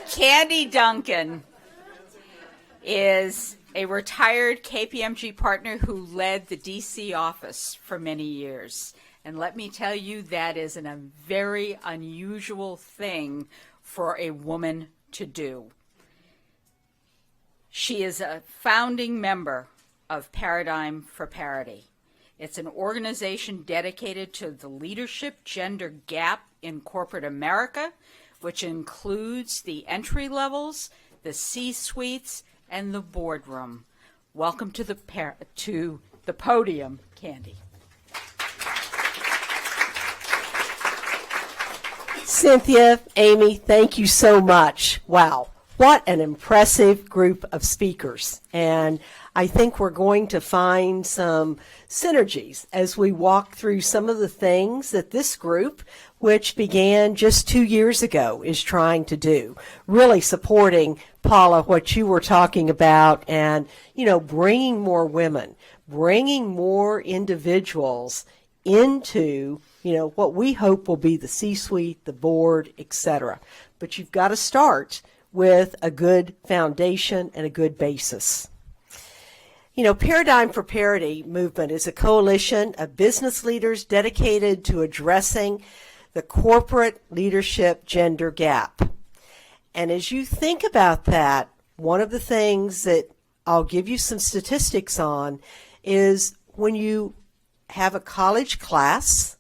Candy Duncan is a retired KPMG partner who led the DC office for many years. And let me tell you, that is a very unusual thing for a woman to do. She is a founding member of Paradigm for Parity. It's an organization dedicated to the leadership gender gap in corporate America, which includes the entry levels, the C-suites, and the boardroom. Welcome to the podium, Candy. Cynthia, Amy, thank you so much. Wow, what an impressive group of speakers. And I think we're going to find some synergies as we walk through some of the things that this group, which began just 2 years ago, is trying to do. Really supporting, Paula, what you were talking about, and, bringing more women, bringing more individuals into, what we hope will be the C-suite, the board, etc. But you've got to start with a good foundation and a good basis. Paradigm for Parity movement is a coalition of business leaders dedicated to addressing the corporate leadership gender gap. And as you think about that, one of the things that I'll give you some statistics on is when you have a college class,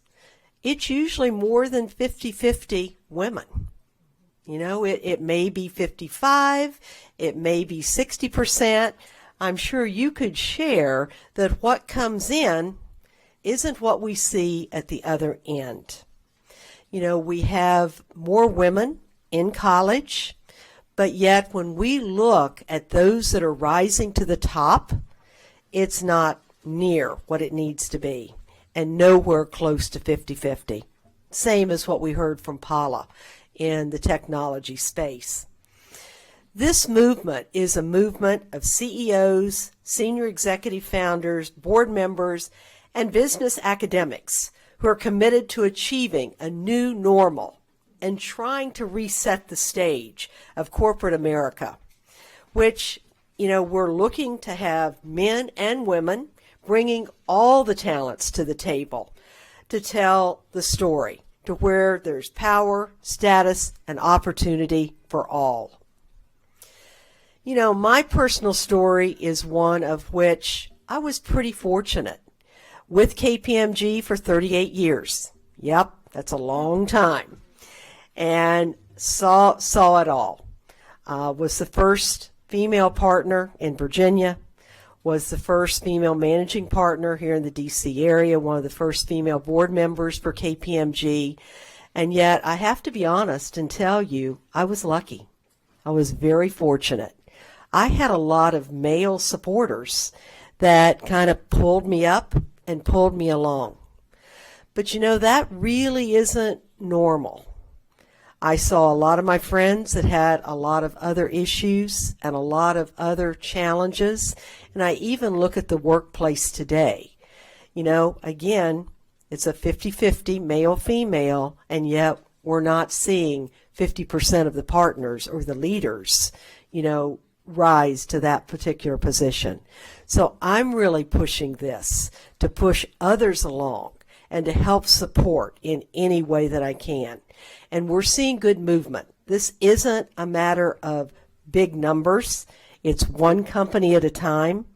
it's usually more than 50-50 women. It may be 55, it may be 60%. I'm sure you could share that what comes in isn't what we see at the other end. We have more women in college, but yet when we look at those that are rising to the top, it's not near what it needs to be, and nowhere close to 50-50. Same as what we heard from Paula in the technology space. This movement is a movement of CEOs, senior executive founders, board members, and business academics who are committed to achieving a new normal and trying to reset the stage of corporate America, which, we're looking to have men and women bringing all the talents to the table to tell the story, to where there's power, status, and opportunity for all. My personal story is one of which I was pretty fortunate. With KPMG for 38 years. Yep, that's a long time. And saw it all. Was the first female partner in Virginia. Was the first female managing partner here in the DC area. One of the first female board members for KPMG. And yet, I have to be honest and tell you, I was lucky. I was very fortunate. I had a lot of male supporters that kind of pulled me up and pulled me along. But that really isn't normal. I saw a lot of my friends that had a lot of other issues and a lot of other challenges. And I even look at the workplace today. Again, it's a 50-50 male-female, and yet we're not seeing 50% of the partners or the leaders, rise to that particular position. So I'm really pushing this to push others along and to help support in any way that I can. And we're seeing good movement. This isn't a matter of big numbers. It's one company at a time.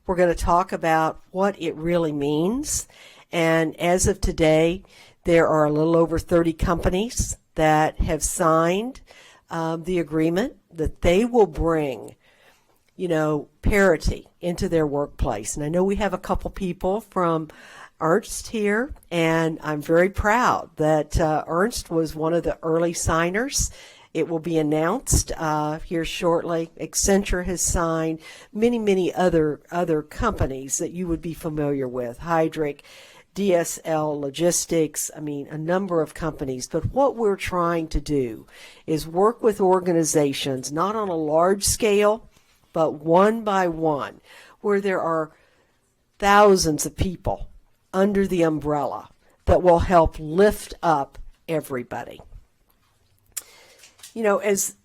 We're going to talk about what it really means. And as of today, there are a little over 30 companies that have signed the agreement that they will bring parity into their workplace. And I know we have a couple people from Ernst here, and I'm very proud that Ernst was one of the early signers. It will be announced here shortly. Accenture has signed, many other companies that you would be familiar with, Heidrick, DSL Logistics, a number of companies. But what we're trying to do is work with organizations, not on a large scale, but one by one, where there are thousands of people under the umbrella that will help lift up everybody. As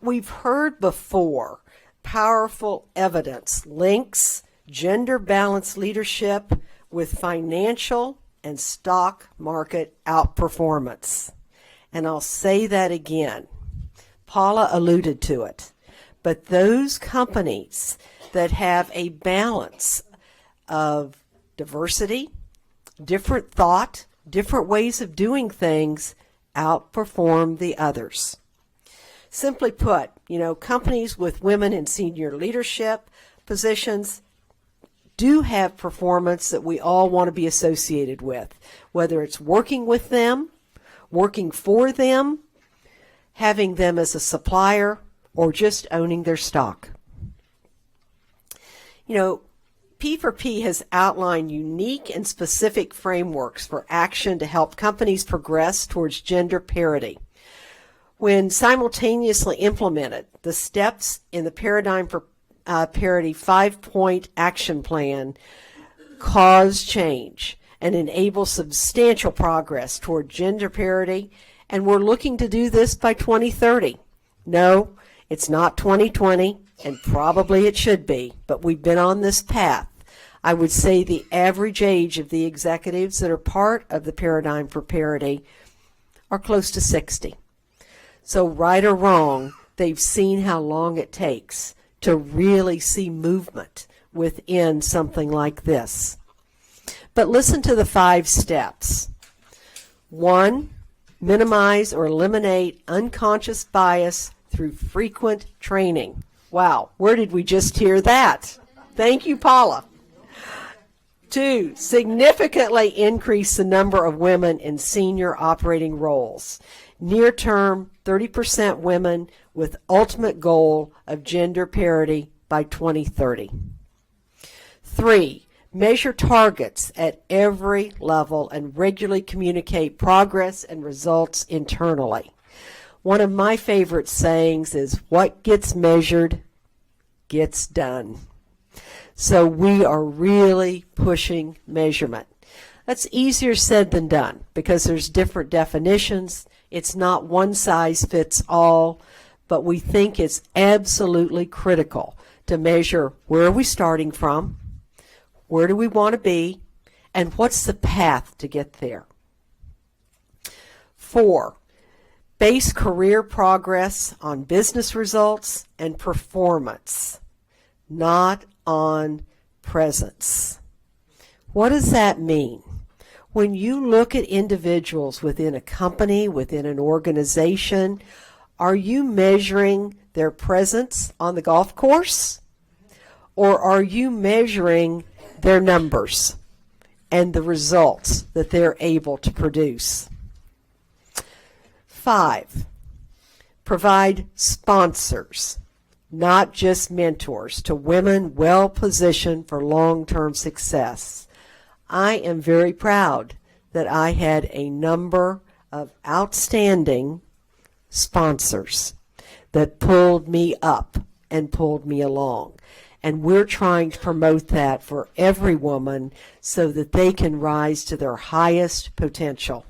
we've heard before, powerful evidence links gender balanced leadership with financial and stock market outperformance. And I'll say that again. Paula alluded to it. But those companies that have a balance of diversity, different thought, different ways of doing things outperform the others. Simply put, companies with women in senior leadership positions do have performance that we all want to be associated with, whether it's working with them, working for them, having them as a supplier, or just owning their stock. P4P has outlined unique and specific frameworks for action to help companies progress towards gender parity. When simultaneously implemented, the steps in the Paradigm for Parity 5-point action plan cause change and enable substantial progress toward gender parity, and we're looking to do this by 2030. No, it's not 2020, and probably it should be, but we've been on this path. I would say the average age of the executives that are part of the Paradigm for Parity are close to 60. So right or wrong, they've seen how long it takes to really see movement within something like this. But listen to the 5 steps. 1, minimize or eliminate unconscious bias through frequent training. Wow, where did we just hear that? Thank you, Paula. 2, significantly increase the number of women in senior operating roles. Near term, 30% women with ultimate goal of gender parity by 2030. 3, measure targets at every level and regularly communicate progress and results internally. One of my favorite sayings is, what gets measured gets done. So we are really pushing measurement. That's easier said than done because there's different definitions. It's not one size fits all, but we think it's absolutely critical to measure where are we starting from, where do we want to be, and what's the path to get there. 4, base career progress on business results and performance, not on presence. What does that mean? When you look at individuals within a company, within an organization, are you measuring their presence on the golf course? Or are you measuring their numbers and the results that they're able to produce? 5, provide sponsors, not just mentors, to women well positioned for long-term success. I am very proud that I had a number of outstanding sponsors that pulled me up and pulled me along. And we're trying to promote that for every woman so that they can rise to their highest potential.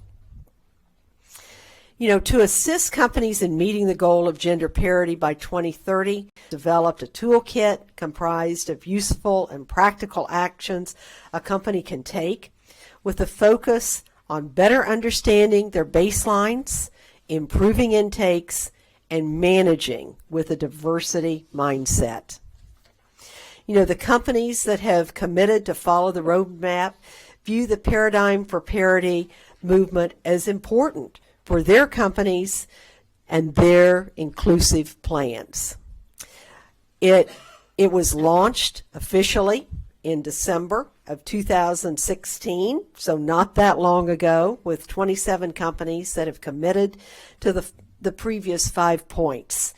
To assist companies in meeting the goal of gender parity by 2030, developed a toolkit comprised of useful and practical actions a company can take with a focus on better understanding their baselines, improving intakes, and managing with a diversity mindset. The companies that have committed to follow the roadmap view the Paradigm for Parity movement as important for their companies and their inclusive plans. It was launched officially in December of 2016, so not that long ago, with 27 companies that have committed to the previous 5 points.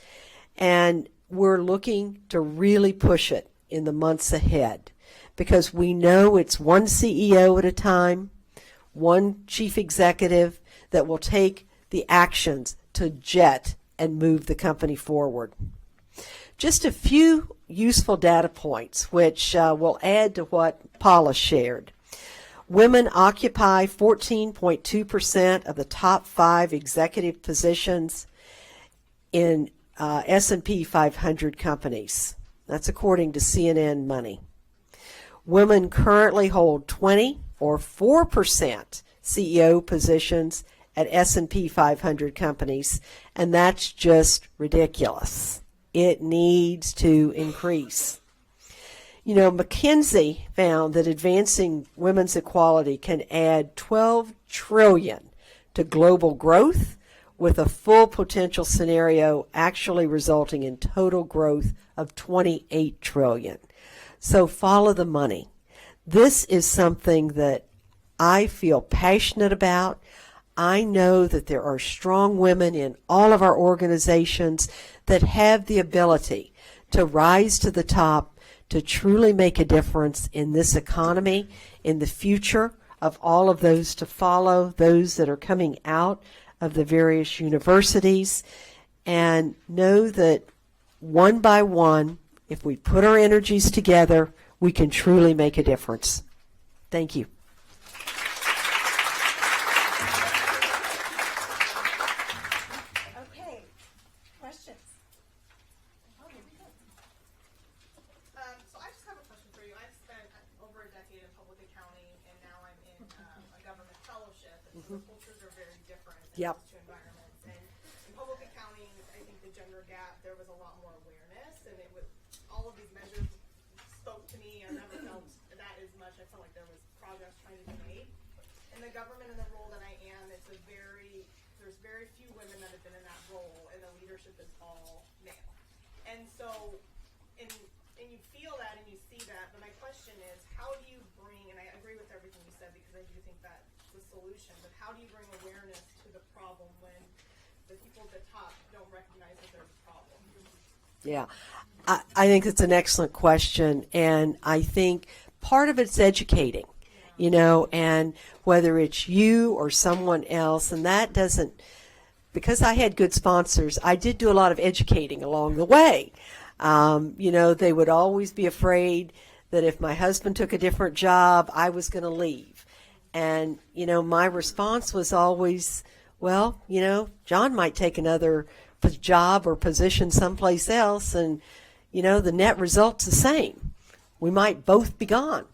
And we're looking to really push it in the months ahead because we know it's one CEO at a time, one chief executive that will take the actions to jet and move the company forward. Just a few useful data points which will add to what Paula shared. Women occupy 14.2% of the top 5 executive positions in S&P 500 companies. That's according to CNN Money. Women currently hold 20 or 4% CEO positions at S&P 500 companies, and that's just ridiculous. It needs to increase. You know, McKinsey found that advancing women's equality can add $12 trillion to global growth, with a full potential scenario actually resulting in total growth of $28 trillion. So follow the money. This is something that I feel passionate about. I know that there are strong women in all of our organizations that have the ability to rise to the top, to truly make a difference in this economy, in the future of all of those to follow, those that are coming out of the various universities, and know that one by one, if we put our energies together, we can truly make a difference. Thank you. Okay, questions? Oh, here we go. So I just have a question for you. I've spent over a decade in public accounting, and now I'm in a government fellowship, and so the cultures are very different in Yep. those two environments. And in public accounting, I think the gender gap, there was a lot more awareness, and it was all of these measures spoke to me. I never felt that as much. I felt like there was progress trying to be made. In the government and the role that I am, there's very few women that have been in that role, and the leadership is all male. And so, and you feel that and you see that, but my question is, how do you bring, and I agree with everything you said because I do think that's the solution, but how do you bring awareness to the problem when the people at the top don't recognize that there's a problem? Yeah, I think it's an excellent question, and I think part of it's educating, you know, and whether it's you or someone else, and that doesn't, because I had good sponsors, I did do a lot of educating along the way. You know, they would always be afraid that if my husband took a different job, I was going to leave. And, you know, my response was always, well, you know, John might take another job or position someplace else, and, you know, the net result's the same. We might both be gone.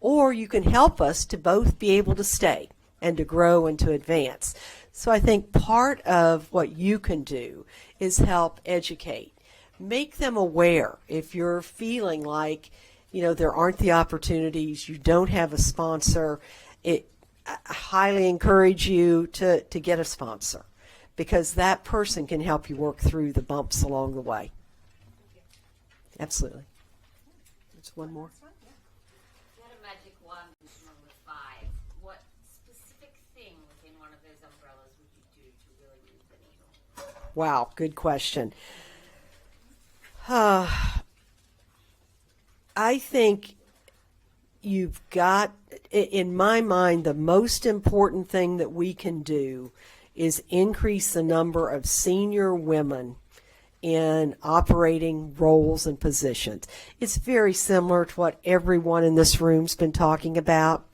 Or you can help us to both be able to stay and to grow and to advance. So I think part of what you can do is help educate. Make them aware if you're feeling like, you know, there aren't the opportunities, you don't have a sponsor. I highly encourage you to get a sponsor, because that person can help you work through the bumps along the way. Absolutely. There's one more. If you had a magic wand with number 5, what specific thing within one of those umbrellas would you do to really move the needle? Wow, good question. I think you've got, in my mind, the most important thing that we can do is increase the number of senior women in operating roles and positions. It's very similar to what everyone in this room's been talking about.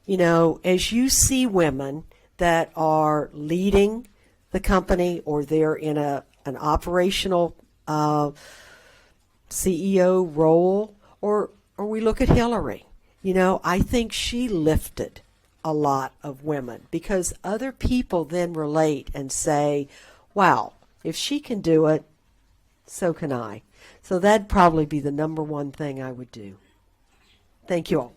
You know, as you see women that are leading the company, or they're in an operational CEO role, or we look at Hillary. You know, I think she lifted a lot of women, because other people then relate and say, wow, if she can do it, so can I. So that'd probably be the number one thing I would do. Thank you all.